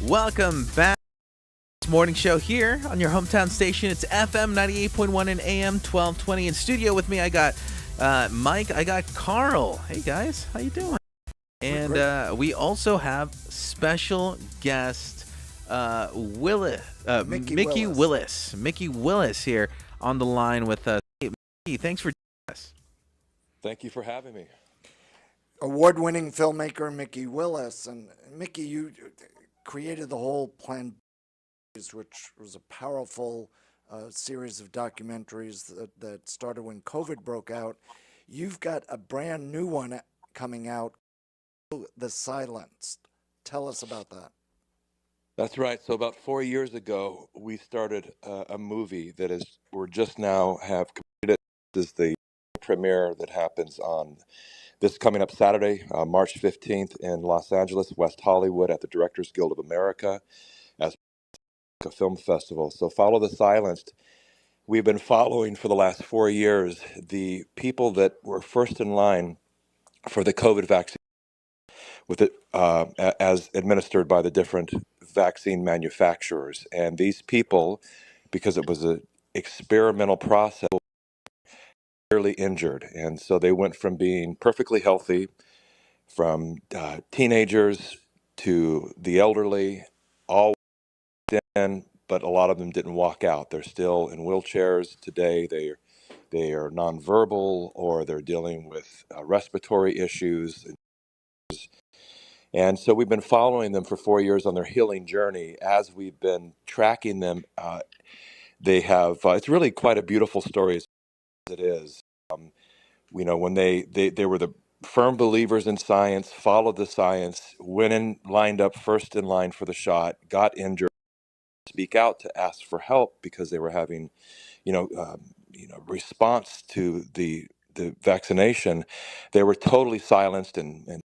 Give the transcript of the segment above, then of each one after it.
Welcome back to this morning show here on your hometown station. It's FM 98.1 and AM 1220. In studio with me, I got Mike, I got Carl. Hey guys, how you doing? And we also have special guest Mikki Willis. Mikki Willis here on the line with us. Hey, Mikki, thanks for joining us. Thank you for having me. Award-winning filmmaker Mikki Willis. And Mikki, you created the whole Plan, which was a powerful series of documentaries that started when COVID broke out. You've got a brand new one coming out, The Silenced. Tell us about that. That's right. So about 4 years ago, we started a movie that we're just now have completed. This is the premiere that happens on this coming up Saturday, March 15th in Los Angeles, West Hollywood at the Directors Guild of America as a film festival. So Follow the Silenced. We've been following for the last 4 years the people that were first in line for the COVID vaccine with it as administered by the different vaccine manufacturers. And these people, because it was an experimental process, severely injured. And so they went from being perfectly healthy, from teenagers to the elderly, all in, but a lot of them didn't walk out. They're still in wheelchairs today. They are nonverbal, or they're dealing with respiratory issues. And so we've been following them for 4 years on their healing journey. As we've been tracking them, they have, it's really quite a beautiful story as it is. When they were the firm believers in science, followed the science, went in, lined up first in line for the shot, got injured, speak out to ask for help because they were having, response to the vaccination. They were totally silenced and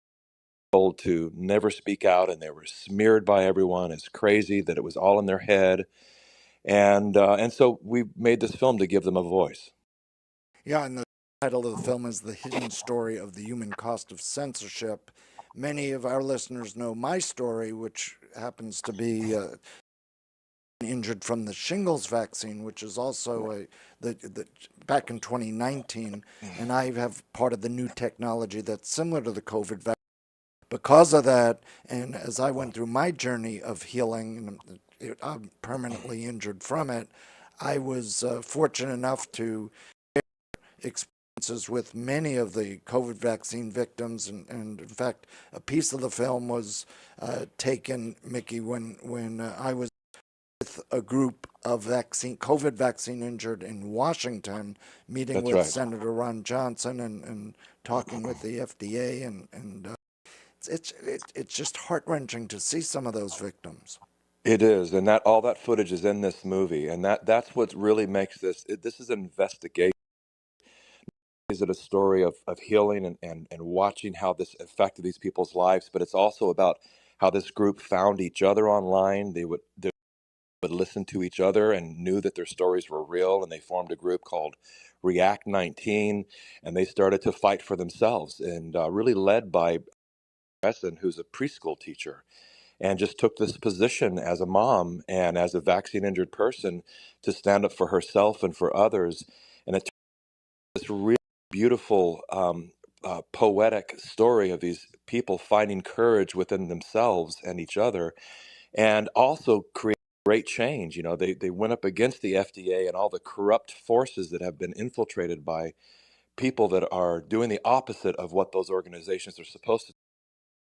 told to never speak out, and they were smeared by everyone as crazy, that it was all in their head. And so we made this film to give them a voice. Yeah, and the title of the film is The Hidden Story of the Human Cost of Censorship. Many of our listeners know my story, which happens to be injured from the shingles vaccine, which is also back in 2019, and I have part of the new technology that's similar to the COVID vaccine. Because of that, and as I went through my journey of healing, and I'm permanently injured from it, I was fortunate enough to share experiences with many of the COVID vaccine victims, and in fact, a piece of the film was taken, Mikki, when I was with a group of COVID vaccine injured in Washington, meeting That's with right. Senator Ron Johnson and talking with the FDA, and it's just heart-wrenching to see some of those victims. It is, and all that footage is in this movie, and that's what really makes this is an investigation. Is it a story of healing and watching how this affected these people's lives, but it's also about how this group found each other online. They would listen to each other and knew that their stories were real, and they formed a group called React 19, and they started to fight for themselves, and really led by Essen, who's a preschool teacher, and just took this position as a mom and as a vaccine injured person to stand up for herself and for others. And it's this really beautiful, poetic story of these people finding courage within themselves and each other, and also create great change. They went up against the FDA and all the corrupt forces that have been infiltrated by people that are doing the opposite of what those organizations are supposed to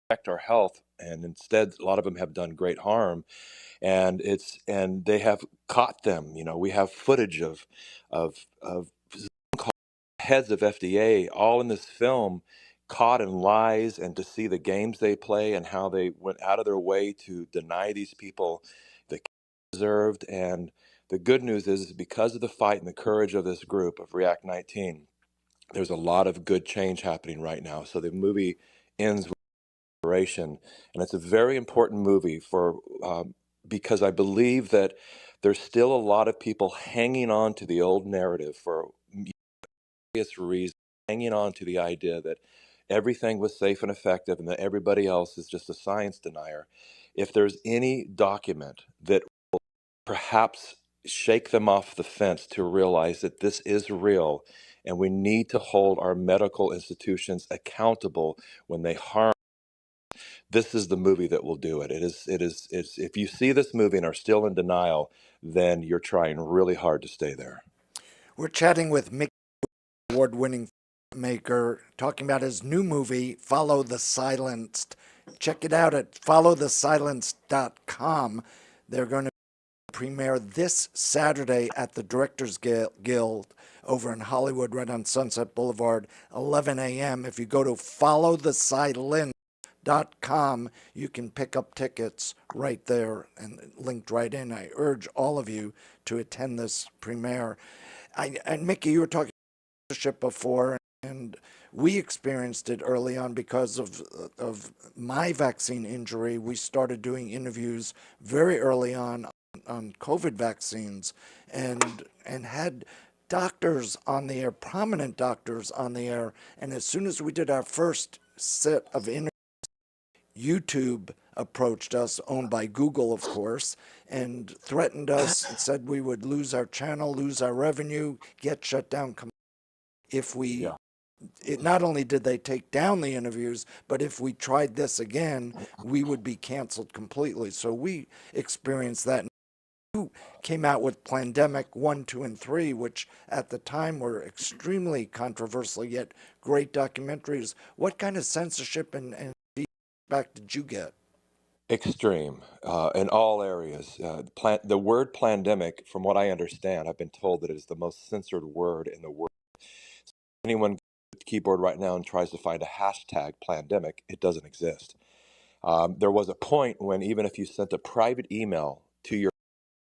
protect our health, and instead a lot of them have done great harm, and they have caught them. We have footage of heads of FDA all in this film, caught in lies, and to see the games they play and how they went out of their way to deny these people the care they deserved. And the good news is because of the fight and the courage of this group of React 19, there's a lot of good change happening right now. So the movie ends with inspiration, and it's a very important movie because I believe that there's still a lot of people hanging on to the old narrative for various reasons, hanging on to the idea that everything was safe and effective and that everybody else is just a science denier. If there's any document that will perhaps shake them off the fence to realize that this is real and we need to hold our medical institutions accountable when they harm, this is the movie that will do it. It's, if you see this movie and are still in denial, then you're trying really hard to stay there. We're chatting with Mikki, award-winning filmmaker, talking about his new movie, Follow the Silenced. Check it out at followthesilenced.com. They're going to premiere this Saturday at the Directors Guild over in Hollywood, right on Sunset Boulevard, 11 a.m. If you go to followthesilenced.com, you can pick up tickets right there and linked right in. I urge all of you to attend this premiere. And Mikki, you were talking about censorship before, and we experienced it early on because of my vaccine injury. We started doing interviews very early on COVID vaccines, and had doctors on the air, prominent doctors on the air. And as soon as we did our first set of interviews, YouTube approached us, owned by Google, of course, and threatened us and said we would lose our channel, lose our revenue, get shut down if we. Yeah. Not only did they take down the interviews, but if we tried this again, we would be canceled completely. So we experienced that. You came out with Plandemic 1, 2, and 3, which at the time were extremely controversial, yet great documentaries. What kind of censorship and feedback did you get? Extreme in all areas. The word pandemic, from what I understand, I've been told that it is the most censored word in the world. So anyone goes to the keyboard right now and tries to find a hashtag pandemic, it doesn't exist. There was a point when even if you sent a private email to your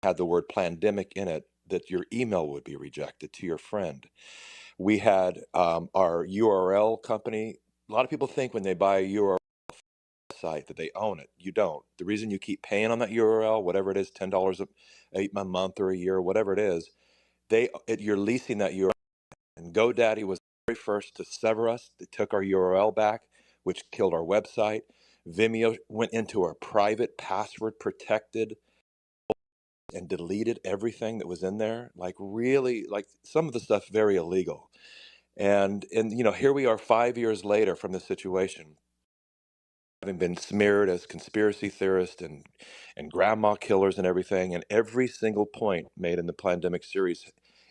had the word pandemic in it, that your email would be rejected to your friend. We had our URL company. A lot of people think when they buy a URL site that they own it. You don't. The reason you keep paying on that URL, whatever it is, $10 a month or a year, whatever it is, you're leasing that URL. And GoDaddy was the very first to sever us. They took our URL back, which killed our website. Vimeo went into our private, password protected, and deleted everything that was in there. Like really, like some of the stuff very illegal. And here we are 5 years later from this situation, having been smeared as conspiracy theorists and grandma killers and everything, and every single point made in the pandemic series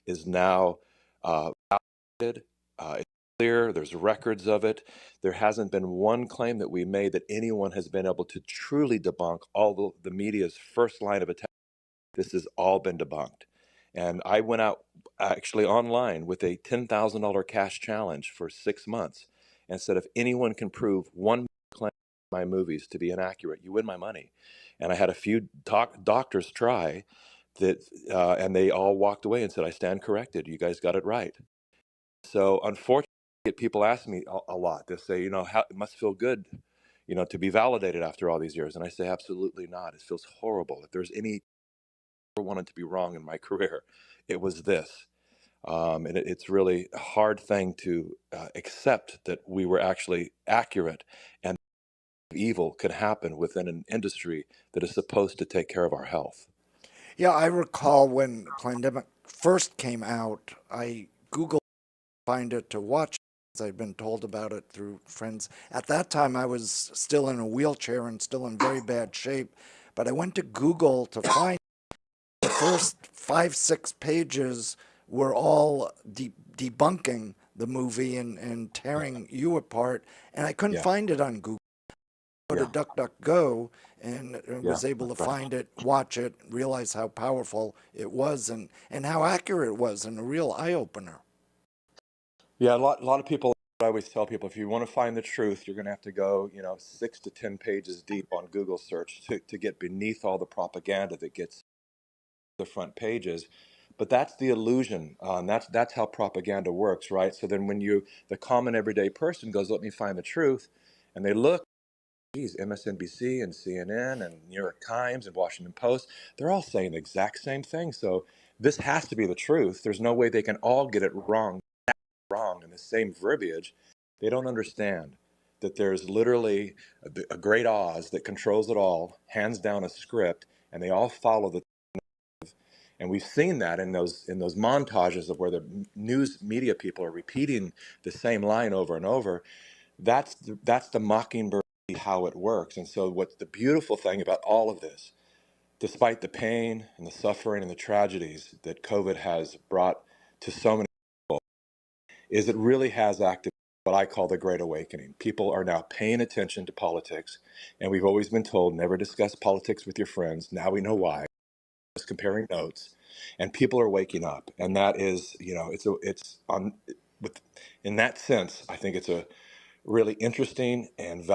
is now validated. It's clear. There's records of it. There hasn't been one claim that we made that anyone has been able to truly debunk. All the media's first line of attack, this has all been debunked. And I went out actually online with a $10,000 cash challenge for 6 months and said, if anyone can prove one claim my movies to be inaccurate, you win my money. And I had a few doctors try that, and they all walked away and said, I stand corrected. You guys got it right. So unfortunately, people ask me a lot. They say, how, it must feel good, to be validated after all these years. And I say, absolutely not. It feels horrible. If there's any wanted to be wrong in my career, it was this. And it's really a hard thing to accept that we were actually accurate and evil can happen within an industry that is supposed to take care of our health. Yeah, I recall when the pandemic first came out, I Googled find it to watch. I'd been told about it through friends. At that time, I was still in a wheelchair and still in very bad shape. But I went to Google to find the first 5, 6 pages were all debunking the movie and tearing you apart. And I couldn't find it on Google. Go to DuckDuckGo and was able to find it, watch it, realize how powerful it was and how accurate it was, and a real eye-opener. Yeah, a lot of people, I always tell people, if you want to find the truth, you're going to have to go, 6 to 10 pages deep on Google search to get beneath all the propaganda that gets the front pages. But that's the illusion. That's how propaganda works, right? So then when the common everyday person goes, let me find the truth, and they look, geez, MSNBC and CNN and New York Times and Washington Post, they're all saying the exact same thing. So this has to be the truth. There's no way they can all get it wrong in the same verbiage. They don't understand that there's literally a great Oz that controls it all, hands down a script, and they all follow the. And we've seen that in those montages of where the news media people are repeating the same line over and over. That's the Mockingbird, how it works. And so what's the beautiful thing about all of this, despite the pain and the suffering and the tragedies that COVID has brought to so many people, is it really has activated what I call the Great Awakening. People are now paying attention to politics, and we've always been told never discuss politics with your friends. Now we know why. Just comparing notes, and people are waking up, and that is, it's on. With in that sense, I think it's a really interesting and valuable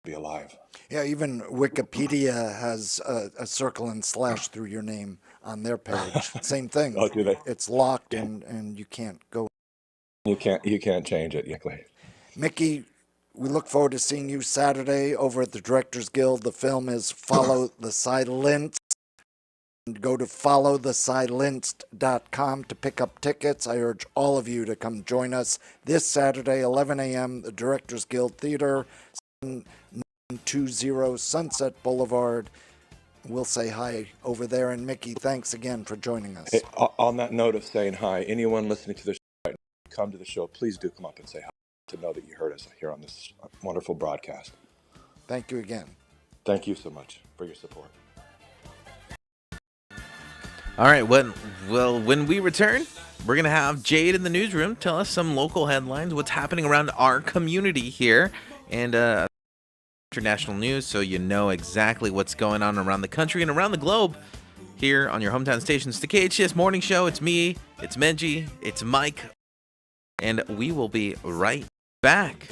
to be alive. Yeah, even Wikipedia has a circle and slash through your name on their page. Same thing. Oh, do they? It's locked and you can't go. You can't change it. Mikki, we look forward to seeing you Saturday over at the Directors Guild. The film is Follow the Silence. Go to followthesilenced.com to pick up tickets. I urge all of you to come join us this Saturday, 11 a.m., the Directors Guild Theater, 720 Sunset Boulevard. We'll say hi over there. And Mikki, thanks again for joining us. Hey, on that note of saying hi, anyone listening to the show right now, come to the show, please do come up and say hi to know that you heard us here on this wonderful broadcast. Thank you again. Thank you so much for your support. All right, when we return, we're going to have Jade in the newsroom tell us some local headlines, what's happening around our community here, and international news, so you know exactly what's going on around the country and around the globe here on your hometown station. It's the KHS Morning Show. It's me, it's Menji, it's Mike, and we will be right back.